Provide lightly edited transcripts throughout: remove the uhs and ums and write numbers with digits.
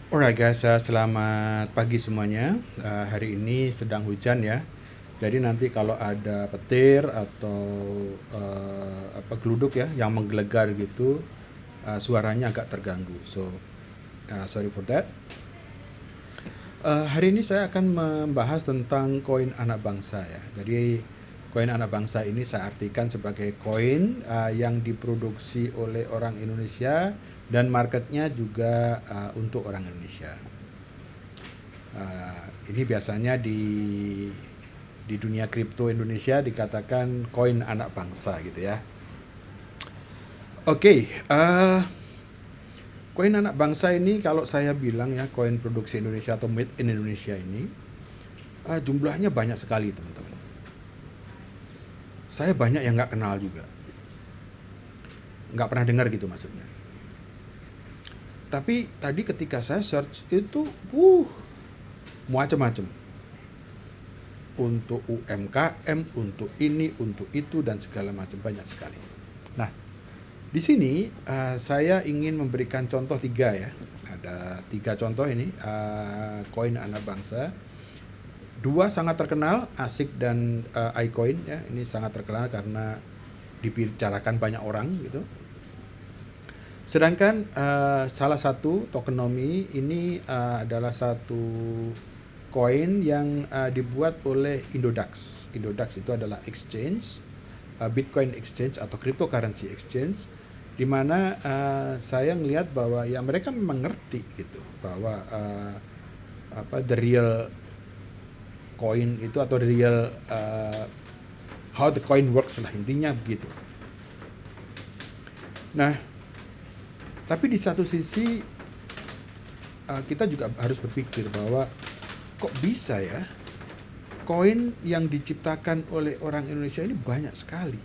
Alright guys, selamat pagi semuanya. Hari ini sedang hujan ya. Jadi nanti kalau ada petir atau geluduk ya yang menggelegar gitu, suaranya agak terganggu. So, sorry for that. Hari ini saya akan membahas tentang koin anak bangsa ya. Jadi koin anak bangsa ini saya artikan sebagai koin yang diproduksi oleh orang Indonesia dan marketnya juga untuk orang Indonesia. Ini biasanya di dunia kripto Indonesia dikatakan koin anak bangsa gitu ya. Oke, koin anak bangsa ini kalau saya bilang ya koin produksi Indonesia atau made in Indonesia ini jumlahnya banyak sekali teman-teman. Saya banyak yang nggak kenal juga, nggak pernah dengar gitu maksudnya. Tapi tadi ketika saya search itu, macam-macam. Untuk UMKM, untuk ini, untuk itu, dan segala macam, banyak sekali. Nah, di sini saya ingin memberikan contoh 3 ya. Ada 3 contoh ini, koin anak bangsa. 2 sangat terkenal, ASIC dan iCoin ya. Ini sangat terkenal karena dibicarakan banyak orang gitu. Sedangkan salah satu tokenomics ini adalah satu koin yang dibuat oleh Indodax. Indodax itu adalah exchange, Bitcoin exchange atau cryptocurrency exchange, di mana saya ngelihat bahwa ya mereka memang ngerti gitu bahwa the real coin itu atau the real how the coin works lah, intinya begitu. Nah, tapi di satu sisi kita juga harus berpikir bahwa kok bisa ya koin yang diciptakan oleh orang Indonesia ini banyak sekali.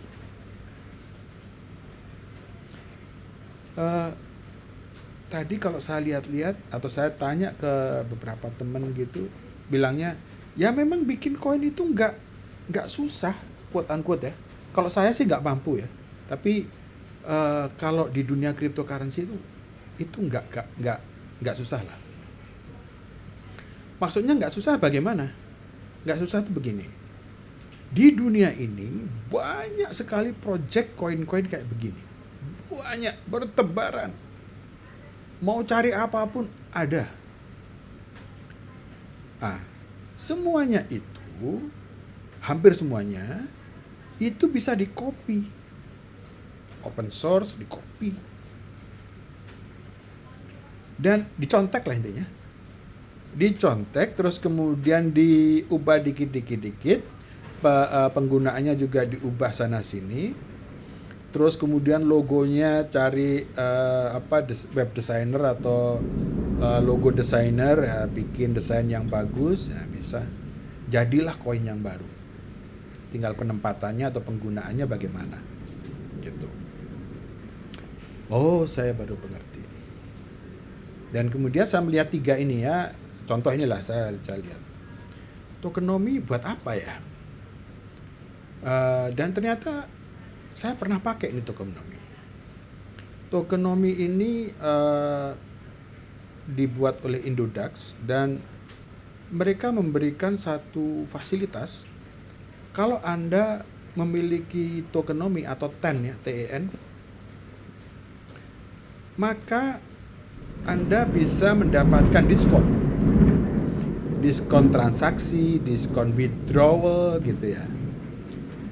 Tadi kalau saya lihat-lihat atau saya tanya ke beberapa teman gitu, bilangnya ya memang bikin koin itu nggak susah, quote unquote ya. Kalau saya sih nggak mampu ya, tapi kalau di dunia cryptocurrency itu nggak susah lah. Maksudnya nggak susah bagaimana? Nggak susah tuh begini. Di dunia ini banyak sekali project koin-koin kayak begini. Banyak, bertebaran. Mau cari apapun ada. Semuanya itu, hampir semuanya, itu bisa di-copy. Open source, di-copy. Dan dicontek lah intinya. Dicontek terus kemudian diubah dikit-dikit, penggunaannya juga diubah sana sini, terus kemudian logonya cari web designer atau logo designer ya, bikin desain yang bagus ya, bisa jadilah koin yang baru, tinggal penempatannya atau penggunaannya bagaimana gitu. Saya baru mengerti. Dan kemudian saya melihat 3 ini ya. Contoh inilah saya lihat. Tokenomics buat apa ya? Dan ternyata saya pernah pakai ini tokenomics. Tokenomics ini dibuat oleh Indodax dan mereka memberikan satu fasilitas. Kalau Anda memiliki tokenomics atau TEN ya, TEN, maka Anda bisa mendapatkan diskon transaksi, diskon withdrawal gitu ya.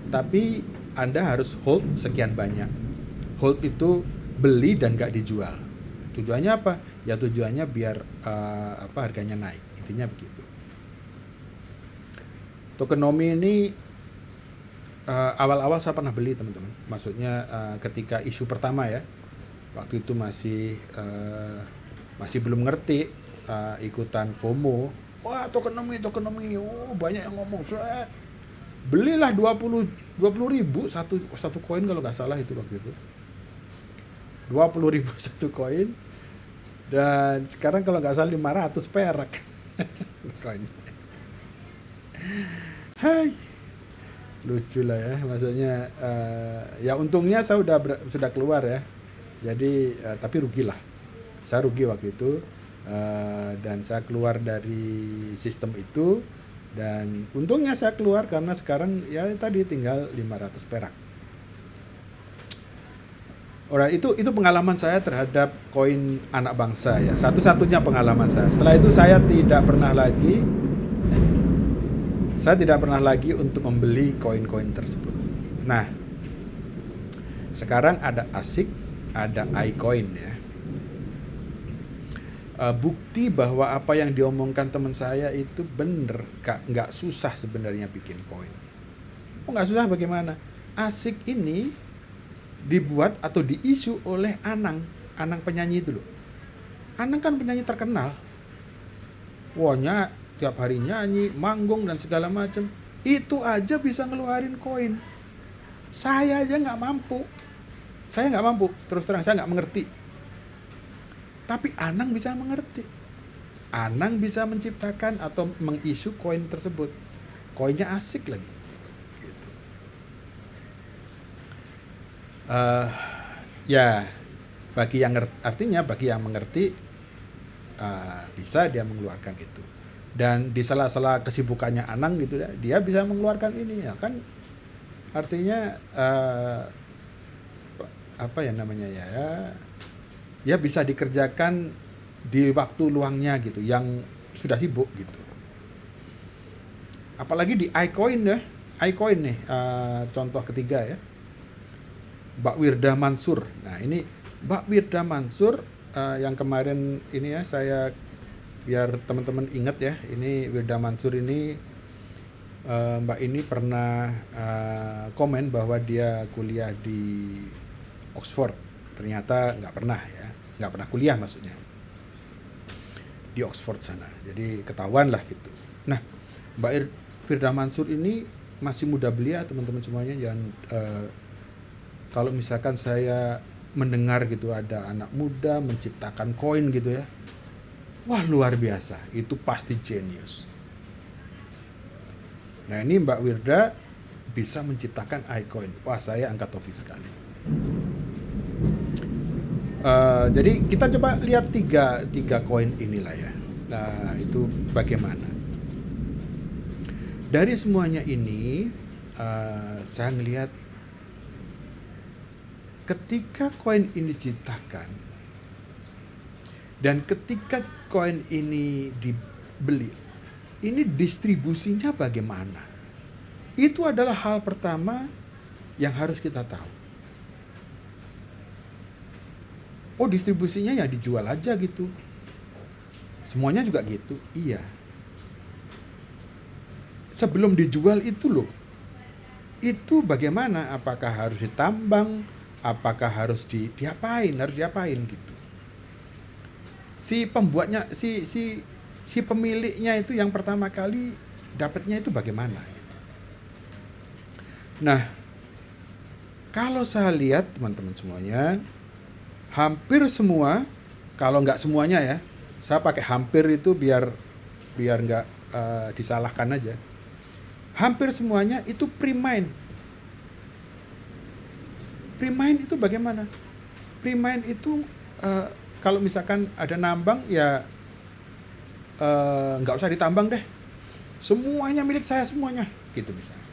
Tapi Anda harus hold sekian banyak. Hold itu beli dan gak dijual. Tujuannya apa? Ya tujuannya biar harganya naik. Intinya begitu. Tokenomics ini awal-awal saya pernah beli teman-teman. Maksudnya ketika isu pertama ya. Waktu itu masih belum ngerti, ikutan FOMO. Wah, tokenomics, banyak yang ngomong. Belilah 20 ribu satu koin kalau nggak salah itu waktu itu. 20 ribu satu koin. Dan sekarang kalau nggak salah 500 perak. Koin. Hai. Lucu lah ya, maksudnya ya untungnya saya sudah keluar ya. Jadi tapi rugilah. Saya rugi waktu itu. Dan saya keluar dari sistem itu, dan untungnya saya keluar karena sekarang ya tadi tinggal 500 perak. Alright, itu pengalaman saya terhadap koin anak bangsa ya. Satu-satunya pengalaman saya. Setelah itu saya tidak pernah lagi untuk membeli koin-koin tersebut. Nah, sekarang ada ASIC, ada iCoin ya. Bukti bahwa apa yang diomongkan teman saya itu bener, nggak susah sebenarnya bikin koin. Oh, nggak susah bagaimana? ASIC ini dibuat atau diisu oleh Anang penyanyi itu loh. Anang kan penyanyi terkenal. Wahnya tiap hari nyanyi, manggung dan segala macam. Itu aja bisa ngeluarin koin. Saya aja nggak mampu. Terus terang saya nggak mengerti. Tapi Anang bisa mengerti. Anang bisa menciptakan atau mengisu koin tersebut. Koinnya asik lagi. Gitu. Ya, bagi yang mengerti, bisa dia mengeluarkan itu. Dan di sela-sela kesibukannya Anang gitu, dia bisa mengeluarkan ini ya kan. Artinya apa ya namanya ya bisa dikerjakan di waktu luangnya gitu, yang sudah sibuk gitu. Apalagi di iCoin nih, contoh ketiga ya, Mbak Wirda Mansur. Nah ini Mbak Wirda Mansur, yang kemarin ini ya, saya biar teman-teman ingat ya, ini Wirda Mansur ini, Mbak ini pernah komen bahwa dia kuliah di Oxford. Ternyata nggak pernah kuliah maksudnya di Oxford sana. Jadi ketahuan lah gitu. Nah, Mbak Wirda Mansur ini masih muda belia teman-teman semuanya. Jangan kalau misalkan saya mendengar gitu ada anak muda menciptakan koin gitu ya, wah luar biasa, itu pasti jenius. Nah ini Mbak Wirda bisa menciptakan iCoin. Wah saya angkat topi sekali. Jadi kita coba lihat tiga koin inilah ya. Nah, itu bagaimana? Dari semuanya ini, saya melihat ketika koin ini diciptakan dan ketika koin ini dibeli, ini distribusinya bagaimana? Itu adalah hal pertama yang harus kita tahu. Oh, distribusinya ya dijual aja gitu. Semuanya juga gitu. Iya. Sebelum dijual itu loh. Itu bagaimana? Apakah harus ditambang? Apakah harus diapain? Harus diapain gitu. Si pembuatnya, si pemiliknya itu yang pertama kali dapatnya itu bagaimana gitu. Nah, kalau saya lihat teman-teman semuanya, hampir semua, kalau nggak semuanya ya, saya pakai hampir itu biar nggak disalahkan aja. Hampir semuanya itu pre-mine. Pre-mine itu bagaimana? Pre-mine itu kalau misalkan ada nambang ya nggak usah ditambang deh. Semuanya milik saya semuanya, gitu misalnya.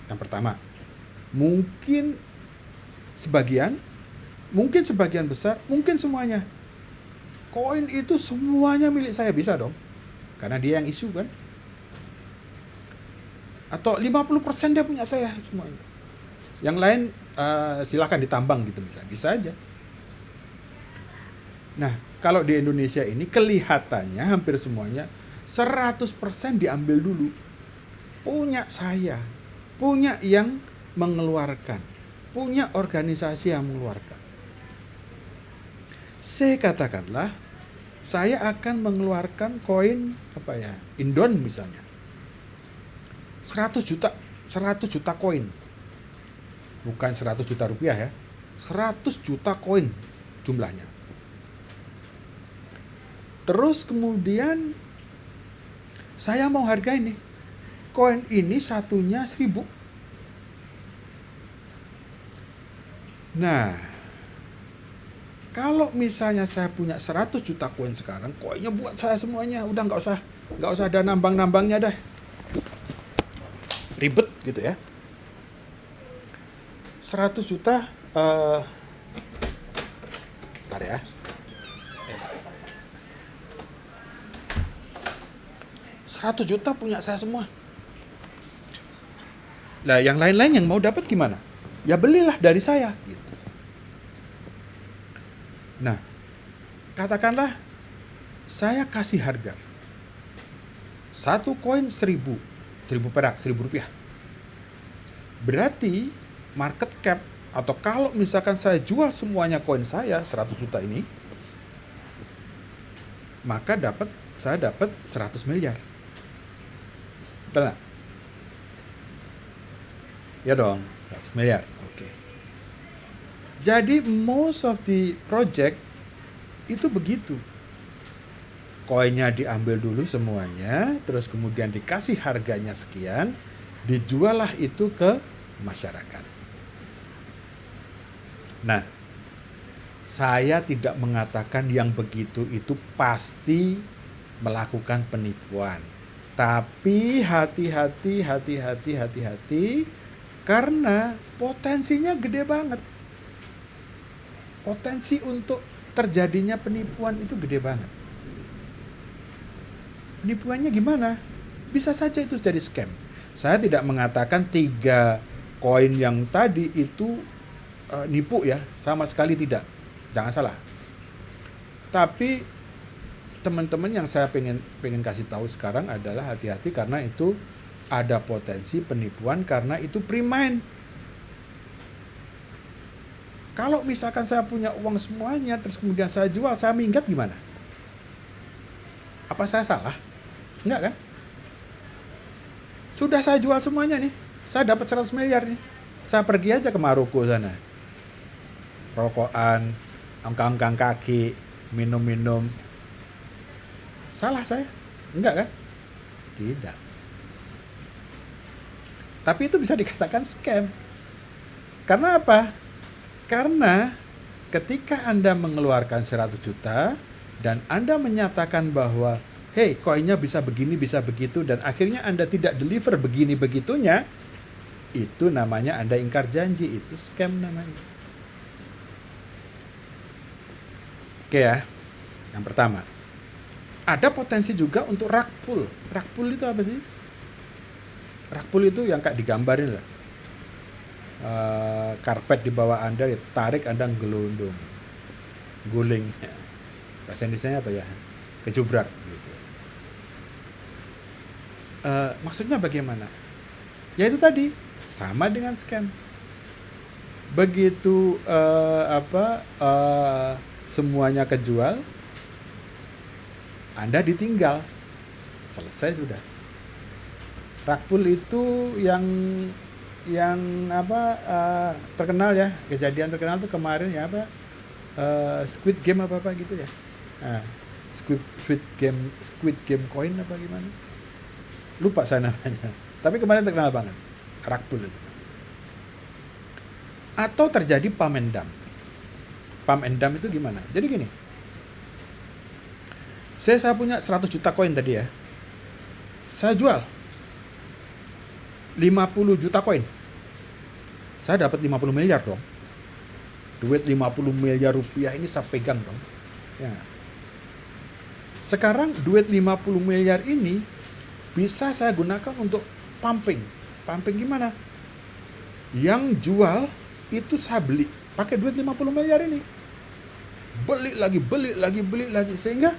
Yang pertama, mungkin sebagian besar, mungkin semuanya. Koin itu semuanya milik saya, bisa dong. Karena dia yang isu kan. Atau 50% dia punya saya semuanya. Yang lain silakan ditambang gitu misalnya. Bisa aja. Nah, kalau di Indonesia ini kelihatannya hampir semuanya 100% diambil dulu. Punya saya. Punya yang mengeluarkan. Punya organisasi yang mengeluarkan. Saya katakanlah, saya akan mengeluarkan koin Indon misalnya. 100 juta koin. Bukan 100 juta rupiah ya. 100 juta koin jumlahnya. Terus kemudian saya mau harga ini. Koin ini satunya 1.000. Nah, Kalau misalnya saya punya 100 juta koin sekarang, koinnya buat saya semuanya, udah nggak usah ada nambang-nambangnya dah. Ribet gitu ya. 100 juta bentar ya. 100 juta punya saya semua. Lah yang lain-lain yang mau dapat gimana? Ya belilah dari saya gitu. Nah, katakanlah saya kasih harga 1 koin 1000 perak, 1000 rupiah. Berarti market cap, atau kalau misalkan saya jual semuanya koin saya 100 juta ini, maka saya dapat 100 miliar. Betul nggak? Ya dong, 100 miliar. Oke. Jadi most of the project itu begitu. Koinnya diambil dulu semuanya, terus kemudian dikasih harganya sekian, dijual lah itu ke masyarakat. Nah, saya tidak mengatakan yang begitu itu pasti melakukan penipuan. Tapi hati-hati karena potensinya gede banget. Potensi untuk terjadinya penipuan itu gede banget. Penipuannya gimana? Bisa saja itu jadi scam. Saya tidak mengatakan 3 koin yang tadi itu nipu ya, sama sekali tidak. Jangan salah. Tapi teman-teman yang saya pengen kasih tahu sekarang adalah hati-hati karena itu ada potensi penipuan karena itu pre-mine. Kalau misalkan saya punya uang semuanya, terus kemudian saya jual, saya minggat gimana? Apa saya salah? Enggak kan? Sudah saya jual semuanya nih, saya dapat 100 miliar nih. Saya pergi aja ke Maroko sana. Rokokan, angkang-angkang kaki, minum-minum. Salah saya? Enggak kan? Tidak. Tapi itu bisa dikatakan scam. Karena apa? Karena ketika Anda mengeluarkan 100 juta dan Anda menyatakan bahwa hey, koinnya bisa begini, bisa begitu, dan akhirnya Anda tidak deliver begini-begitunya, itu namanya Anda ingkar janji, itu scam namanya. Oke ya, yang pertama. Ada potensi juga untuk rug pull. Rug pull itu apa sih? Rug pull itu yang kayak digambarin lah. Karpet di bawah Anda ditarik, Anda gelundung, guling. Bahasa Indonesia apa ya? Kejubrak gitu. Maksudnya bagaimana? Ya itu tadi, sama dengan scam. Begitu semuanya kejual, Anda ditinggal, selesai sudah. Rug pull itu yang terkenal ya, kejadian terkenal tuh kemarin ya Squid Game apa gitu ya. Squid Game coin apa gimana? Lupa saya namanya. Tapi kemarin terkenal banget. Rug pull itu. Atau terjadi pump and dump. Pump and dump itu gimana? Jadi gini. Saya punya 100 juta koin tadi ya. Saya jual 50 juta koin. Saya dapat 50 miliar dong. Duit 50 miliar rupiah ini saya pegang dong. Ya. Sekarang duit 50 miliar ini bisa saya gunakan untuk pumping. Pumping gimana? Yang jual itu saya beli pakai duit 50 miliar ini. Beli lagi. Sehingga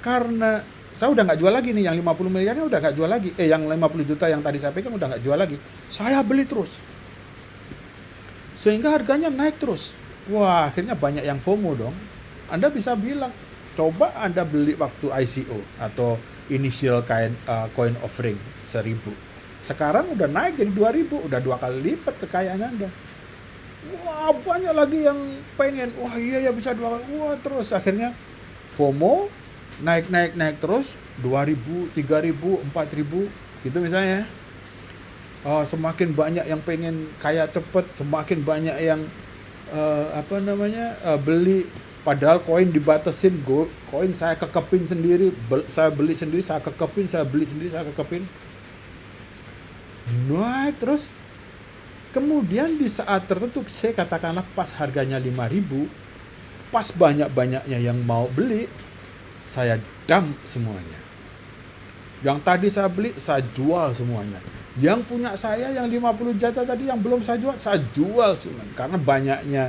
karena saya udah nggak jual lagi nih, yang 50 miliarnya udah nggak jual lagi. Yang 50 juta yang tadi saya pegang udah nggak jual lagi. Saya beli terus. Sehingga harganya naik terus. Wah, akhirnya banyak yang FOMO dong. Anda bisa bilang, coba Anda beli waktu ICO atau initial coin offering 1.000. Sekarang udah naik jadi 2.000, udah 2 kali lipat kekayaan Anda. Wah, banyak lagi yang pengen. Wah, iya ya bisa 2 kali. Wah, terus akhirnya FOMO naik terus 2.000, 3.000, 4.000 gitu misalnya. Semakin banyak yang pengen kaya cepet, semakin banyak yang beli Padahal koin dibatasin, koin saya kekepin sendiri, saya beli sendiri, saya kekepin, saya beli sendiri, saya kekepin. Naik terus. Kemudian di saat tertentu, saya katakanlah pas harganya 5.000, pas banyak-banyaknya yang mau beli, saya dump semuanya. Yang tadi saya beli, saya jual semuanya. Yang punya saya yang 50 juta tadi yang belum saya jual semuanya. Karena banyaknya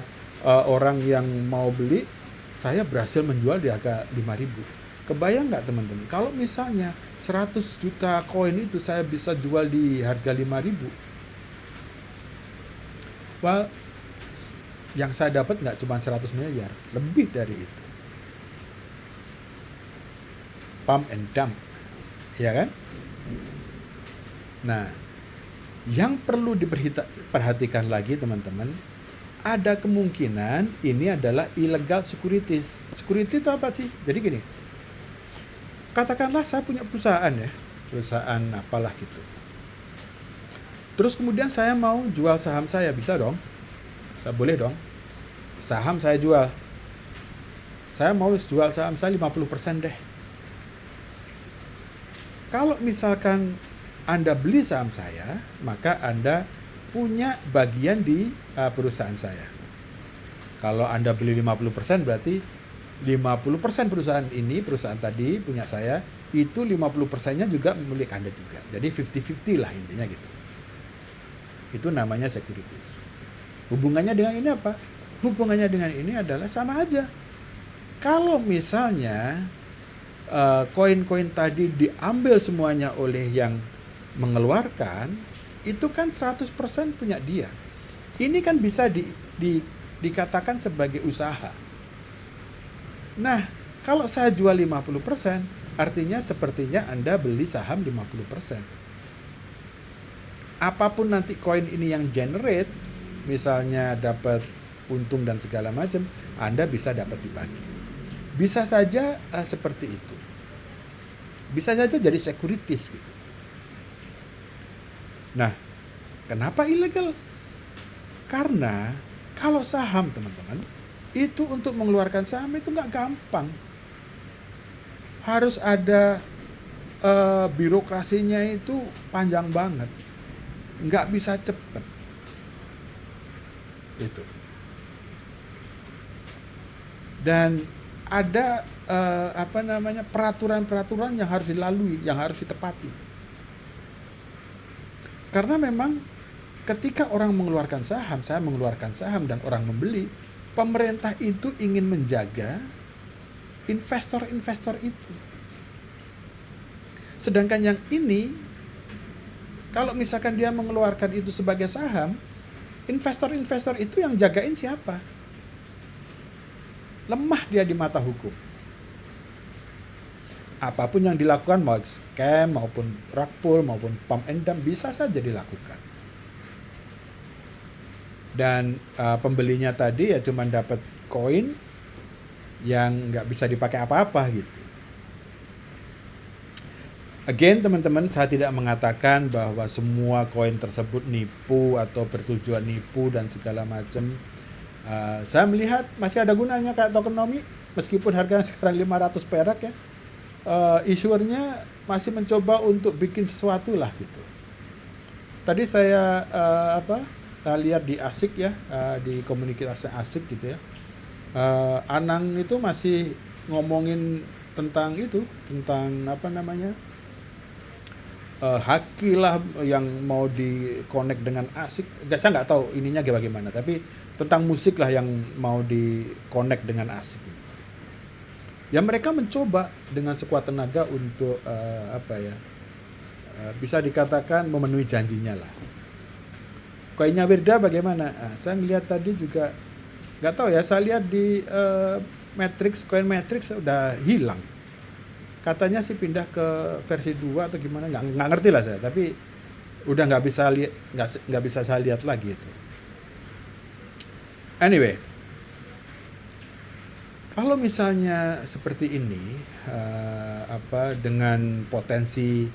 orang yang mau beli, saya berhasil menjual di harga 5.000. Kebayang nggak teman-teman? Kalau misalnya 100 juta koin itu saya bisa jual di harga 5.000. Well, yang saya dapat nggak cuma 100 miliar, lebih dari itu. Pump and dump, ya kan? Nah, yang perlu diperhatikan lagi teman-teman, ada kemungkinan ini adalah illegal securities. Security itu apa sih? Jadi gini, katakanlah saya punya perusahaan ya, perusahaan apalah gitu. Terus kemudian saya mau jual saham saya, bisa dong? Saya boleh dong. Saham saya jual. Saya mau jual saham saya 50% deh. Kalau misalkan Anda beli saham saya, maka Anda punya bagian di perusahaan saya. Kalau Anda beli 50% berarti 50% perusahaan ini, perusahaan tadi punya saya, itu 50%-nya juga milik Anda juga. Jadi 50-50 lah intinya gitu. Itu namanya securities. Hubungannya dengan ini apa? Hubungannya dengan ini adalah sama aja. Kalau misalnya koin-koin tadi diambil semuanya oleh yang mengeluarkan, itu kan 100% punya dia. Ini kan bisa dikatakan sebagai usaha. Nah, kalau saya jual 50%, artinya sepertinya Anda beli saham 50%. Apapun nanti koin ini yang generate, misalnya dapat untung dan segala macam, Anda bisa dapat dibagi. Bisa saja seperti itu. Bisa saja jadi securities gitu. Nah, kenapa ilegal? Karena kalau saham teman-teman, itu untuk mengeluarkan saham itu nggak gampang. Harus ada birokrasinya itu panjang banget. Nggak bisa cepet. Itu. Dan ada peraturan-peraturan yang harus dilalui, yang harus ditepati. Karena memang ketika orang mengeluarkan saham, saya mengeluarkan saham dan orang membeli, pemerintah itu ingin menjaga investor-investor itu. Sedangkan yang ini, kalau misalkan dia mengeluarkan itu sebagai saham, investor-investor itu yang jagain siapa? Lemah dia di mata hukum. Apapun yang dilakukan, mau scam, maupun rug pull, maupun pump and dump, bisa saja dilakukan. Dan pembelinya tadi ya cuma dapat koin yang nggak bisa dipakai apa-apa gitu. Again teman-teman, saya tidak mengatakan bahwa semua koin tersebut nipu atau bertujuan nipu dan segala macam. Saya melihat masih ada gunanya kayak tokenomics, meskipun harganya sekarang 500 perak ya. Issuernya masih mencoba untuk bikin sesuatu lah gitu. Tadi saya lihat di ASIC ya, di komunitas ASIC gitu ya. Anang itu masih ngomongin tentang itu, tentang haki lah yang mau di-connect dengan ASIC. Saya nggak tahu ininya bagaimana, tapi tentang musik lah yang mau di-connect dengan ASIC. Ya mereka mencoba dengan sekuat tenaga untuk bisa dikatakan memenuhi janjinya lah. Koinnya Wirda bagaimana? Saya ngeliat tadi juga nggak tahu ya. Saya lihat di Matrix, koin Matrix udah hilang. Katanya sih pindah ke versi 2 atau gimana, nggak ngerti lah saya, tapi udah nggak bisa saya lihat lagi itu. Anyway, kalau misalnya seperti ini, dengan potensi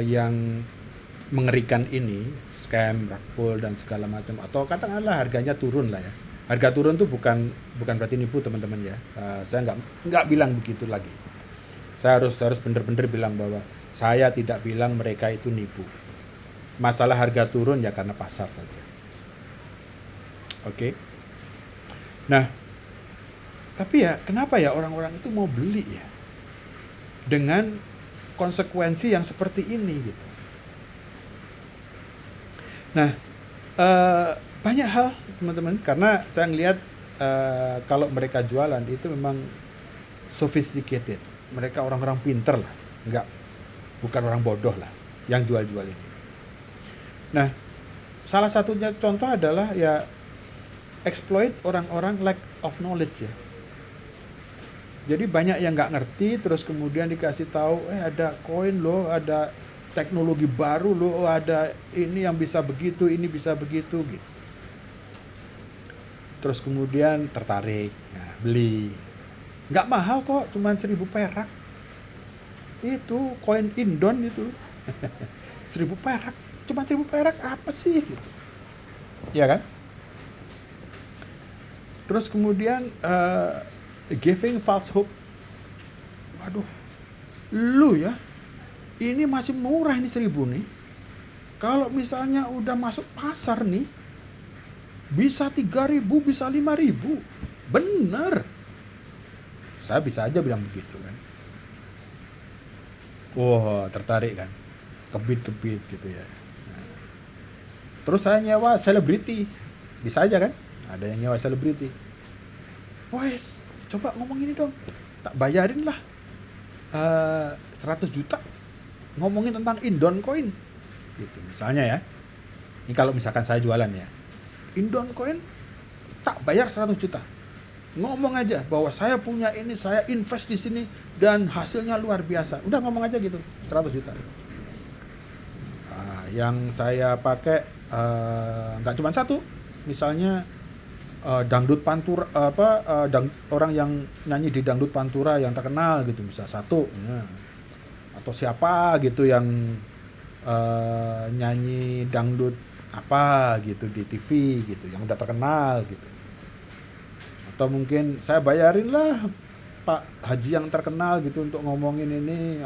yang mengerikan ini, scam, rug pull dan segala macam, atau katakanlah harganya turun lah ya, Harga turun tuh bukan bukan berarti nipu teman-teman ya. Saya nggak bilang begitu lagi. Saya harus benar-benar bilang bahwa saya tidak bilang mereka itu nipu. Masalah harga turun ya karena pasar saja. Oke. Nah, tapi ya kenapa ya orang-orang itu mau beli ya? Dengan konsekuensi yang seperti ini gitu. Nah, banyak hal teman-teman, karena saya ngelihat kalau mereka jualan itu memang sophisticated. Mereka orang-orang pinter lah, bukan orang bodoh lah yang jual-jual ini. Nah, salah satunya contoh adalah ya exploit orang-orang lack of knowledge ya. Jadi banyak yang nggak ngerti, terus kemudian dikasih tahu, ada koin loh, ada teknologi baru loh, ada ini yang bisa begitu, ini bisa begitu gitu. Terus kemudian tertarik, nah, beli. Nggak mahal kok, cuma 1.000 perak. Itu koin Indon itu 1.000 perak, cuma 1.000 perak apa sih gitu. Ya kan? Terus kemudian giving false hope. Waduh, lu ya, ini masih murah ini 1.000 nih. Kalau misalnya udah masuk pasar nih, bisa 3.000, bisa 5.000. Bener. Saya bisa aja bilang begitu kan. Wah, tertarik kan. Kebit-kebit gitu ya. Nah, terus saya nyewa selebriti. Bisa aja kan? Ada yang nyewa selebriti. Wes, coba ngomong ini dong. Tak bayarin lah 100 juta. Ngomongin tentang Indon Coin. Gitu misalnya ya. Ini kalau misalkan saya jualan ya. Indon Coin tak bayar 100 juta. Ngomong aja bahwa saya punya ini, saya invest di sini dan hasilnya luar biasa. Udah ngomong aja gitu, 100 juta. Yang saya pakai nggak cuma satu. Misalnya dangdut pantura orang yang nyanyi di dangdut pantura yang terkenal gitu, misalnya satu ya. Atau siapa gitu yang nyanyi dangdut apa gitu di TV gitu yang udah terkenal gitu. Atau mungkin saya bayarin lah Pak Haji yang terkenal gitu untuk ngomongin ini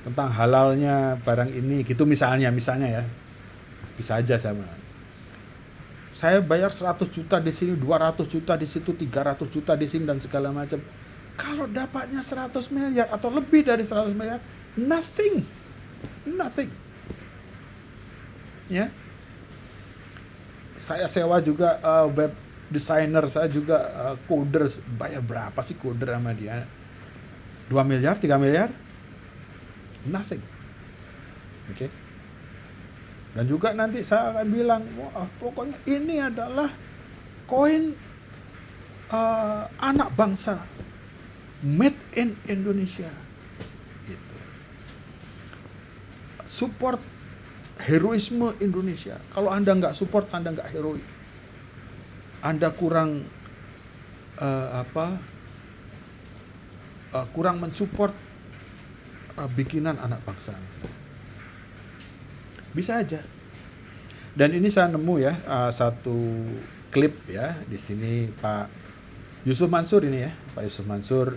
tentang halalnya barang ini gitu misalnya ya. Bisa aja saya bayar 100 juta di sini, 200 juta di situ, 300 juta di sini dan segala macam. Kalau dapatnya 100 miliar atau lebih dari 100 miliar, nothing. Ya. Saya sewa juga web designer, saya juga coder, bayar berapa sih coder sama dia? 2 miliar, 3 miliar? Nothing. Oke. Dan juga nanti saya akan bilang, wah pokoknya ini adalah koin anak bangsa, made in Indonesia. Gitu. Support heroisme Indonesia. Kalau Anda nggak support, Anda nggak heroik. Anda kurang kurang mensupport bikinan anak bangsa. Bisa aja. Dan ini saya nemu ya satu klip ya di sini Pak Yusuf Mansur ini ya, Pak Yusuf Mansur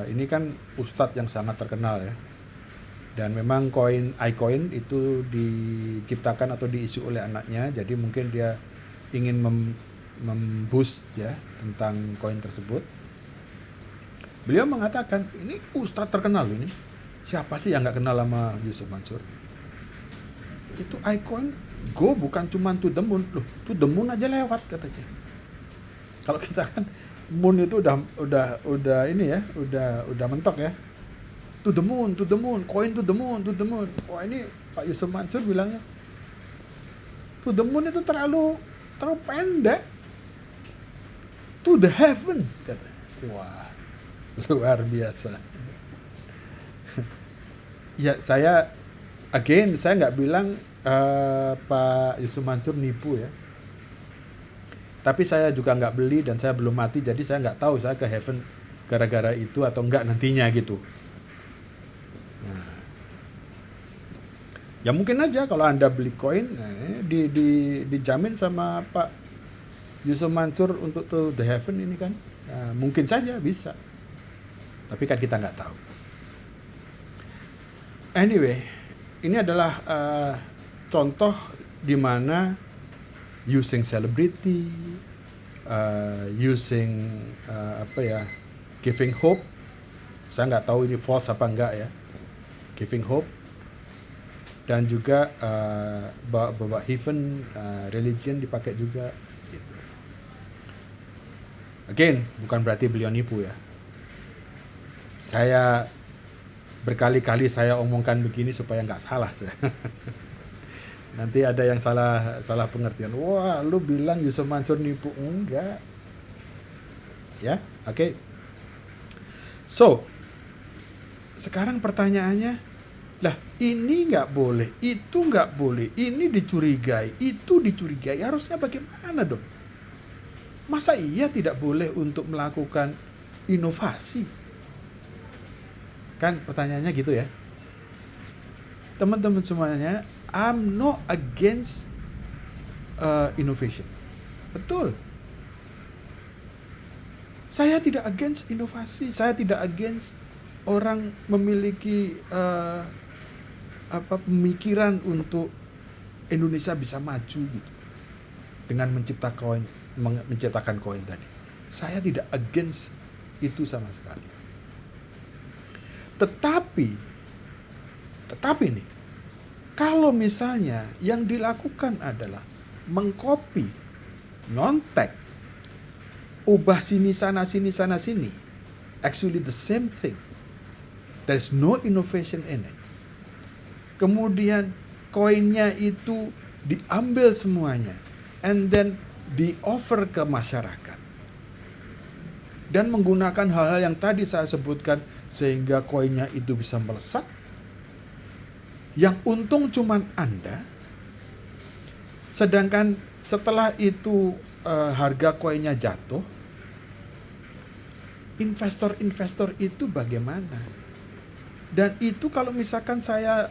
ini kan ustadz yang sangat terkenal ya. Dan memang koin iCoin itu diciptakan atau diisi oleh anaknya, jadi mungkin dia ingin memboost ya tentang koin tersebut. Beliau mengatakan ini ustadz terkenal ini. Siapa sih yang nggak kenal sama Yusuf Mansur? Itu iCoin go bukan cuma to the moon loh, to the moon aja lewat katanya. Kalau kita kan moon itu udah ini ya, udah mentok ya. To the moon, coin to the moon. Wah ini Pak Yusuf Mansur bilangnya to the moon itu terlalu pendek. To the heaven katanya. Wah luar biasa. Ya saya nggak bilang Pak Yusuf Mansur nipu ya. Tapi saya juga nggak beli dan saya belum mati, jadi saya nggak tahu saya ke heaven gara-gara itu atau enggak nantinya gitu. Nah, ya mungkin aja kalau Anda beli koin, dijamin sama Pak Yusuf Mansur untuk to the heaven ini kan mungkin saja bisa, tapi kan kita nggak tahu. Anyway, ini adalah contoh di mana using celebrity, using giving hope. Saya nggak tahu ini false apa enggak ya, giving hope, dan juga bawa heaven religion dipakai juga gitu. Again, bukan berarti beliau nipu ya. Saya berkali-kali saya omongkan begini supaya nggak salah saya. Nanti ada yang salah pengertian. Wah, lu bilang Yusuf Mansur nipu. Enggak. Ya, oke. So, sekarang pertanyaannya, lah ini nggak boleh, itu nggak boleh, ini dicurigai, itu dicurigai. Harusnya bagaimana dong? Masa iya tidak boleh untuk melakukan inovasi? Kan pertanyaannya gitu ya. Teman-teman semuanya, I'm not against innovation. Betul. Saya tidak against inovasi. Saya tidak against orang memiliki pemikiran untuk Indonesia bisa maju gitu dengan menciptakan koin tadi. Saya tidak against itu sama sekali. Tetapi nih, kalau misalnya yang dilakukan adalah mengcopy, nyontek, ubah sini sana sini, actually the same thing. There's no innovation in it. Kemudian koinnya itu diambil semuanya and then di-offer ke masyarakat. Dan menggunakan hal-hal yang tadi saya sebutkan sehingga koinnya itu bisa melesat. Yang untung cuman Anda. Sedangkan setelah itu harga koinnya jatuh, investor-investor itu bagaimana? Dan itu kalau misalkan saya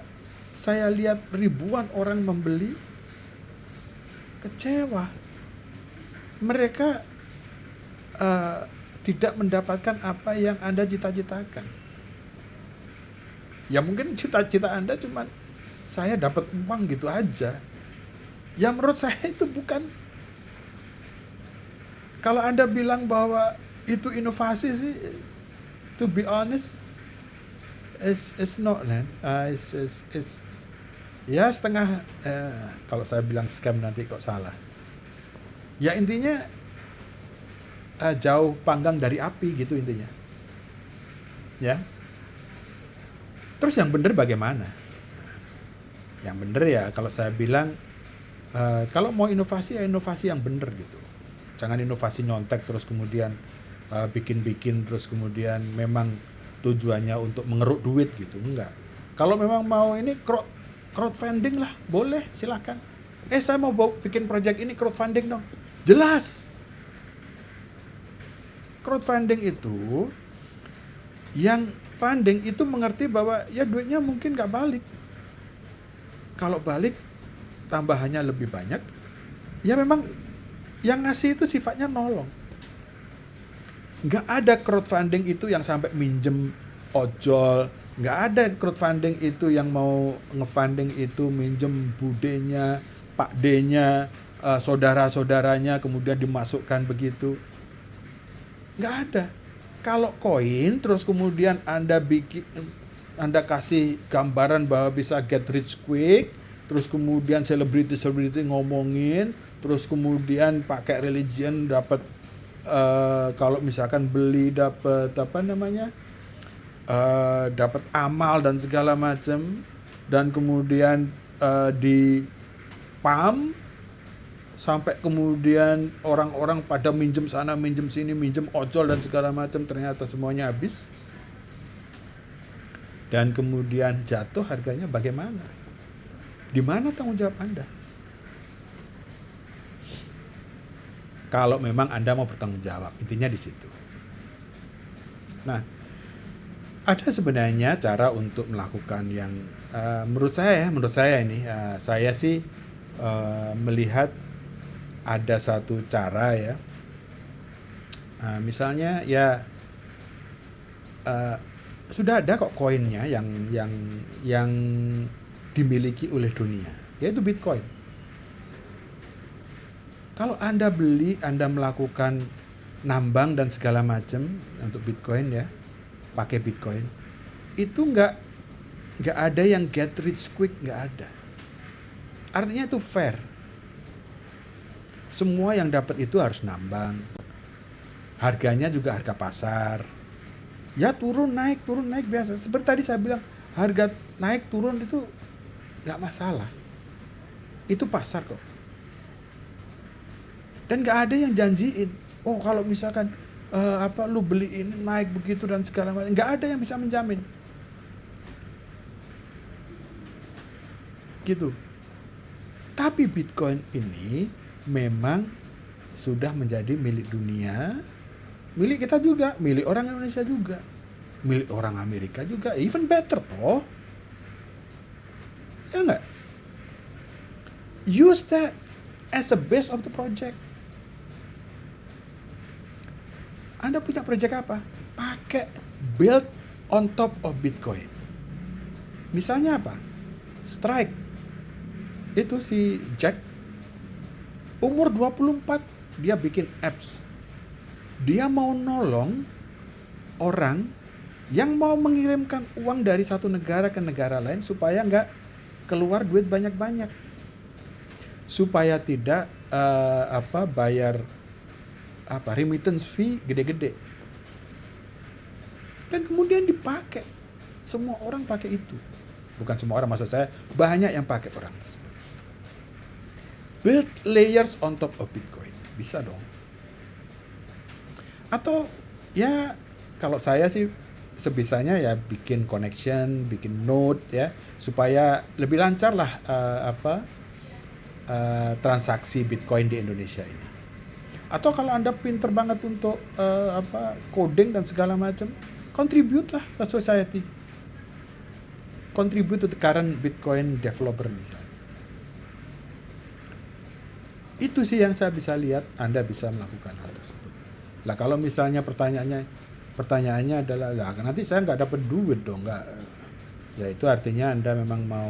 lihat ribuan orang membeli, kecewa. Mereka tidak mendapatkan apa yang Anda cita-citakan. Ya mungkin cita-cita Anda cuma saya dapat uang gitu aja. Ya menurut saya itu bukan. Kalau Anda bilang bahwa itu inovasi sih, to be honest, it's not, man. It's ya setengah. Kalau saya bilang scam nanti kok salah. Ya intinya jauh panggang dari api gitu intinya. Ya. Terus yang benar bagaimana? Yang benar ya kalau saya bilang kalau mau inovasi ya inovasi yang benar gitu. Jangan inovasi nyontek terus kemudian bikin-bikin terus kemudian memang tujuannya untuk mengeruk duit gitu. Enggak. Kalau memang mau ini crowdfunding lah, boleh silakan. Saya mau bikin project ini crowdfunding dong. Jelas. Crowdfunding itu yang funding itu mengerti bahwa ya duitnya mungkin nggak balik. Kalau balik tambahannya lebih banyak, ya memang yang ngasih itu sifatnya nolong. Nggak ada crowdfunding itu yang sampai minjem ojol. Nggak ada crowdfunding itu yang mau ngefunding itu minjem budenya, Pak D-nya, saudara-saudaranya kemudian dimasukkan begitu. Nggak ada. Kalau koin terus kemudian Anda kasih gambaran bahwa bisa get rich quick, terus kemudian selebriti ngomongin, terus kemudian pakai religion dapat kalau misalkan beli dapat dapat amal dan segala macam, dan kemudian di pam sampai kemudian orang-orang pada minjem sana, minjem sini, minjem ojol dan segala macam, ternyata semuanya habis. Dan kemudian jatuh harganya bagaimana? Di mana tanggung jawab Anda? Kalau memang Anda mau bertanggung jawab, intinya di situ. Nah, ada sebenarnya cara untuk melakukan yang menurut saya ini, saya sih melihat ada satu cara ya. Misalnya ya sudah ada kok koinnya yang dimiliki oleh dunia, yaitu Bitcoin. Kalau Anda beli, Anda melakukan nambang dan segala macam untuk Bitcoin ya, pakai Bitcoin, itu nggak ada yang get rich quick, nggak ada. Artinya itu fair. Semua yang dapat itu harus nambang. Harganya juga harga pasar. Ya turun naik biasa. Seperti tadi saya bilang, harga naik turun itu nggak masalah. Itu pasar kok. Dan nggak ada yang janjiin, oh kalau misalkan lu beli ini naik begitu dan segala macam, nggak ada yang bisa menjamin. Gitu. Tapi Bitcoin ini memang sudah menjadi milik dunia, milik kita juga, milik orang Indonesia juga, milik orang Amerika juga, even better toh. Ya enggak? Use that as a base of the project. Anda punya project apa? Pakai build on top of Bitcoin. Misalnya apa? Strike. Itu si Jack umur 24, dia bikin apps. Dia mau nolong orang yang mau mengirimkan uang dari satu negara ke negara lain supaya nggak keluar duit banyak-banyak. Supaya tidak bayar remittance fee gede-gede. Dan kemudian dipakai. Semua orang pakai itu. Bukan semua orang, maksud saya banyak yang pakai orang tersebut. Build layers on top of Bitcoin. Bisa dong. Atau ya kalau saya sih sebisanya ya bikin connection, bikin node ya supaya lebih lancar lah transaksi Bitcoin di Indonesia ini. Atau kalau Anda pinter banget untuk coding dan segala macam, contribute lah ke society. Contribute to the current Bitcoin developer misalnya. Itu sih yang saya bisa lihat, Anda bisa melakukan hal tersebut. Lah kalau misalnya pertanyaannya adalah, lah nanti saya nggak dapat duit dong, nggak? Ya itu artinya Anda memang mau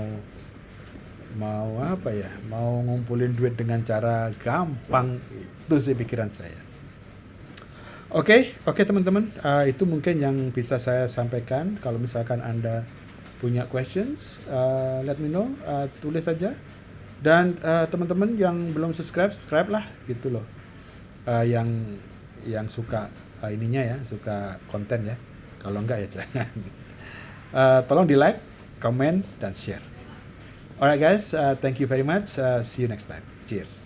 ngumpulin duit dengan cara gampang. Itu sih pikiran saya. Oke teman-teman, itu mungkin yang bisa saya sampaikan. Kalau misalkan Anda punya questions, let me know, tulis saja. Dan teman-teman yang belum subscribe lah gitu loh. Yang suka ininya ya, suka konten ya. Kalau enggak ya jangan. Tolong di like, comment, dan share. Alright guys, thank you very much. See you next time. Cheers.